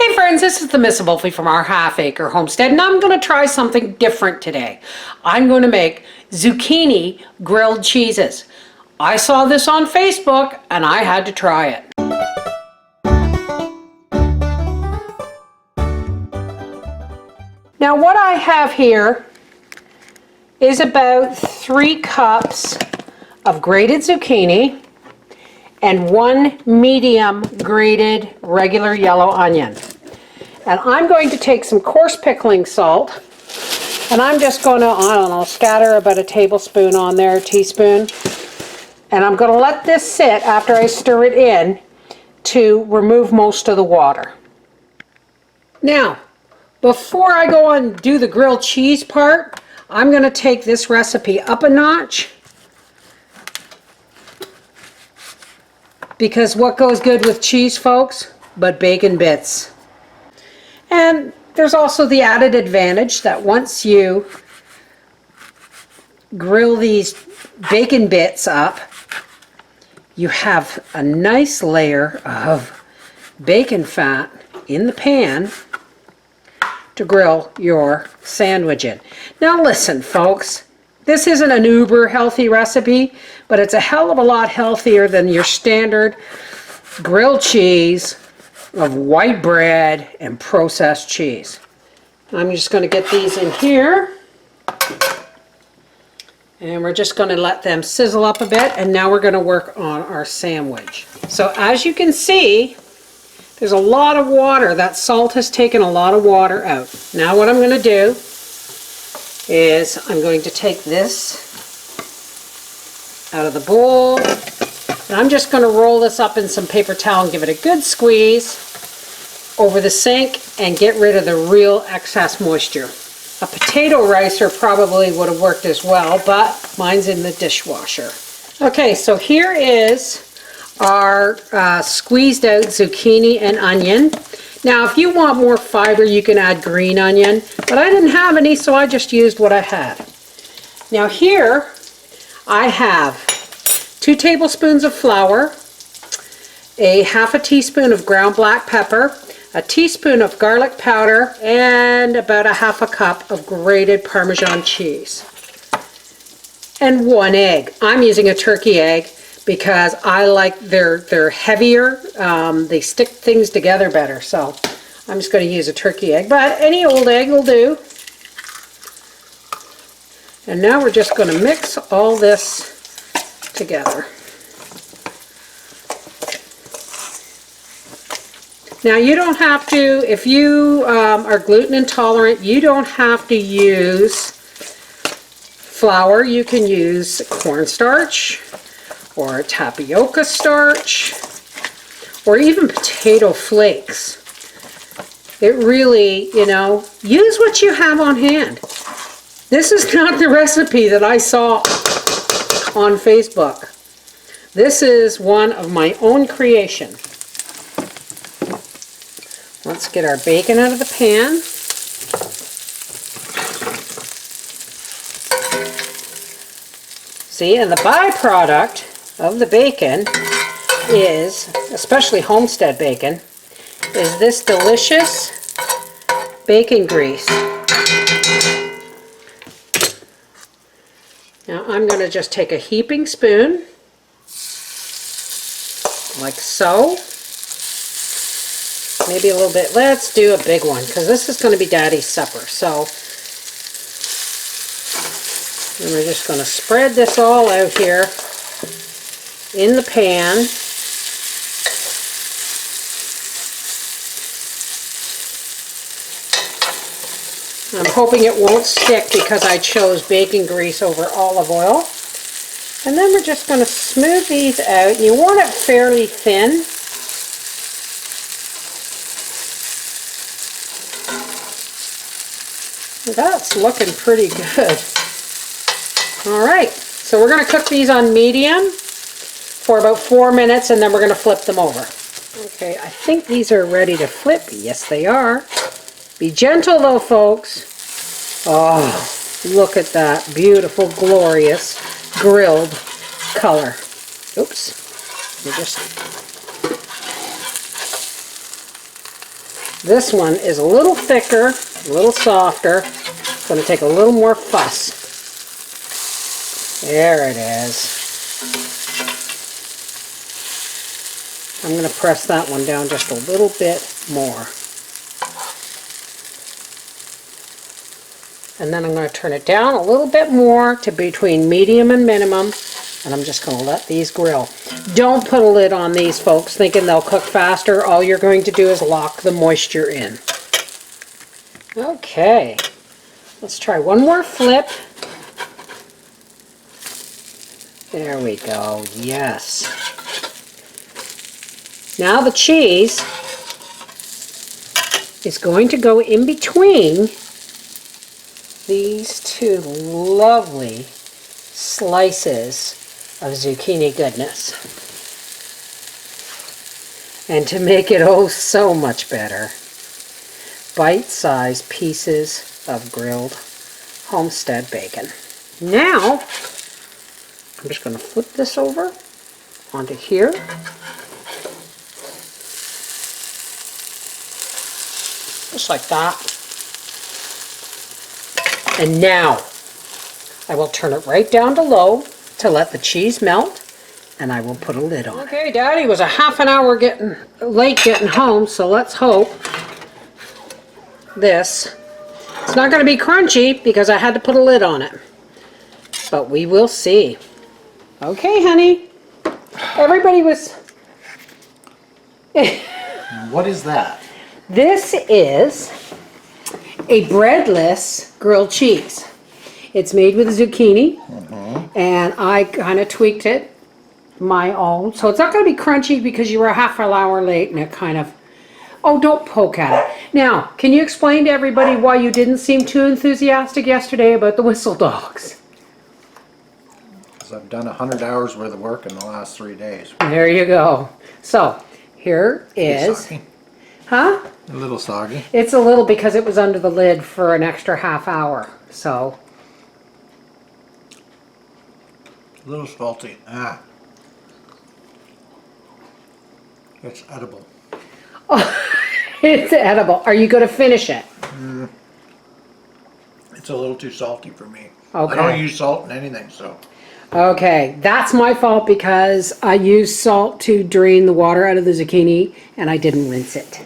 Hey friends, this is the Miss Volfie from our half-acre homestead, and I'm going to try something different today. I'm going to make zucchini grilled cheeses. I saw this on Facebook and I had to try it. Now what I have here is about 3 cups of grated zucchini and 1 medium grated regular yellow onion. And I'm going to take some coarse pickling salt, and I'm just going to, I don't know, scatter about a tablespoon on there, a teaspoon. And I'm going to let this sit after I stir it in to remove most of the water. Now, before I go on and do the grilled cheese part, I'm going to take this recipe up a notch. Because what goes good with cheese, folks, but bacon bits. And there's also the added advantage that once you grill these bacon bits up, you have a nice layer of bacon fat in the pan to grill your sandwich in. Now listen, folks, this isn't an uber healthy recipe, but it's a hell of a lot healthier than your standard grilled cheese of white bread and processed cheese. I'm just going to get these in here, and we're just going to let them sizzle up a bit, and now we're going to work on our sandwich. So as you can see, there's a lot of water. That salt has taken a lot of water out. Now what I'm going to do is I'm going to take this out of the bowl, and I'm just going to roll this up in some paper towel and give it a good squeeze over the sink and get rid of the real excess moisture. A potato ricer probably would have worked as well, but mine's in the dishwasher. Okay, so here is our squeezed out zucchini and onion. Now if you want more fiber, you can add green onion, but I didn't have any, so I just used what I had. Now here I have 2 tablespoons of flour, a half a teaspoon of ground black pepper, a teaspoon of garlic powder, and about a half a cup of grated Parmesan cheese. And 1 egg. I'm using a turkey egg because I like they're heavier. They stick things together better. So I'm just going to use a turkey egg, but any old egg will do. And now we're just going to mix all this together. Now you don't have to, if you are gluten intolerant, you don't have to use flour. You can use cornstarch or tapioca starch or even potato flakes. It really, you know, use what you have on hand. This is not the recipe that I saw on Facebook. This is one of my own creation. Let's get our bacon out of the pan. See, and the byproduct of the bacon is, especially homestead bacon, is this delicious bacon grease. Now I'm going to just take a heaping spoon, like so. Maybe a little bit. Let's do a big one because this is going to be Daddy's supper. So, and we're just going to spread this all out here in the pan. I'm hoping it won't stick because I chose bacon grease over olive oil. And then we're just going to smooth these out. You want it fairly thin. That's looking pretty good. Alright, so we're going to cook these on medium for about 4 minutes, and then we're going to flip them over. Okay, I think these are ready to flip. Yes, they are. Be gentle though, folks. Oh, look at that beautiful, glorious grilled color. Oops. This one is a little thicker, a little softer. It's going to take a little more fuss. There it is. I'm going to press that one down just a little bit more. And then I'm going to turn it down a little bit more to between medium and minimum. And I'm just going to let these grill. Don't put a lid on these, folks, thinking they'll cook faster. All you're going to do is lock the moisture in. Okay. Let's try one more flip. There we go. Yes. Now the cheese is going to go in between these two lovely slices of zucchini goodness. And to make it oh so much better, bite-sized pieces of grilled homestead bacon. Now, I'm just going to flip this over onto here. Just like that. And now, I will turn it right down to low to let the cheese melt, and I will put a lid on. Okay, Daddy was a half an hour late getting home, so let's hope this. It's not going to be crunchy because I had to put a lid on it, but we will see. Okay, honey. Everybody was... What is that? This is a breadless grilled cheese. It's made with zucchini, and I kind of tweaked it my own. So it's not going to be crunchy because you were a half an hour late and it kind of... Oh, don't poke at it. Now, can you explain to everybody why you didn't seem too enthusiastic yesterday about the whistle dogs? Because I've done 100 hours worth of work in the last 3 days. There you go. So, here is... Soggy. Huh? A little soggy. It's a little because it was under the lid for an extra half hour, so... A little salty. Ah. It's edible. Oh, it's edible. Are you going to finish it? It's a little too salty for me. Okay. I don't use salt in anything, so. Okay, that's my fault because I used salt to drain the water out of the zucchini and I didn't rinse it.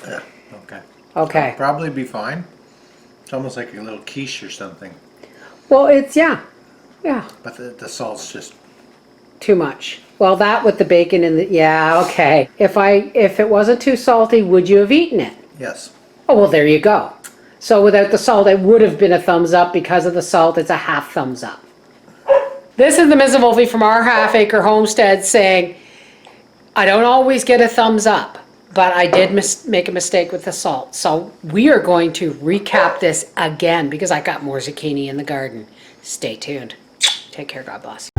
Yeah, okay. Okay. It'll probably be fine. It's almost like a little quiche or something. Well, it's, yeah. But the salt's just... Too much. Well, that with the bacon and the, yeah, okay. If it wasn't too salty, would you have eaten it? Yes. Oh, well, there you go. So without the salt, it would have been a thumbs up. Because of the salt, it's a half thumbs up. This is the Mrs. Volfie from our half-acre homestead saying, I don't always get a thumbs up, but I did make a mistake with the salt. So we are going to recap this again because I got more zucchini in the garden. Stay tuned. Take care. God bless.